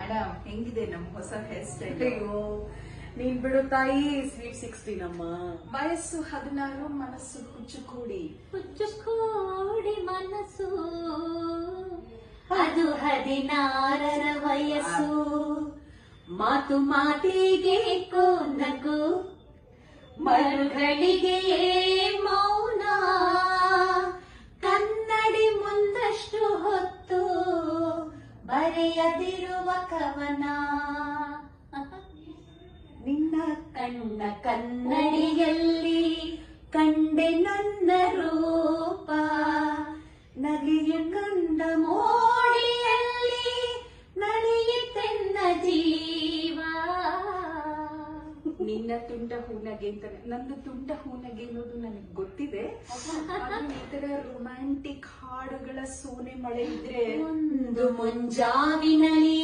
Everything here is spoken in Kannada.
ಮೇಡಮ್ ಹೆಂಗಿದೆ ನಮ್ ಹೊಸ ಹೇರ್ ಸ್ಟೈಲ್? ಅಯ್ಯೋ ನೀನ್ ಬಿಡು ತಾಯಿ, ಸ್ವೀಟ್ 16 ಅಮ್ಮ. ವಯಸ್ಸು 16, ಮನಸ್ಸು ಹುಚ್ಚುಕೂಡಿ ಮನಸ್ಸು ಅದು 16ರ ವಯಸ್ಸು. ಮಾತು ಮಾತಿಗೆ ನಗು, ಮರುಗಳಿಗೆ ಮೌನ. ಕನ್ನಡಿ ಮುಂದಷ್ಟು ಹೊತ್ತು ಬರೆಯದಿರುವ ಕವನ. ನಿನ್ನ ಕಣ್ಣ ಕನ್ನಡಿಯಲ್ಲಿ ಕಂಡೆ ನನ್ನ ರೂಪ. ನಗೆಯ ಕಂಡ ಮೋಡಿಯಲ್ಲಿ ನಡೆಯುತ್ತೆನ್ನ ಜೀವ. ನಿನ್ನ ತುಂಡ ಹೂನಗೆ ಅಂತಾನೆ, ನಂದು ತುಂಡ ಹೂನಗೆ ಅನ್ನೋದು ನನಗೆ ಗೊತ್ತಿದೆ. ಆದ್ರೆ ಈ ತರ ರೊಮ್ಯಾಂಟಿಕ್ ಹಾಡುಗಳ ಸೋನೆ ಮಳೆ ಇದ್ರೆ ಒಂದು ಮುಂಜಾವಿನಲ್ಲಿ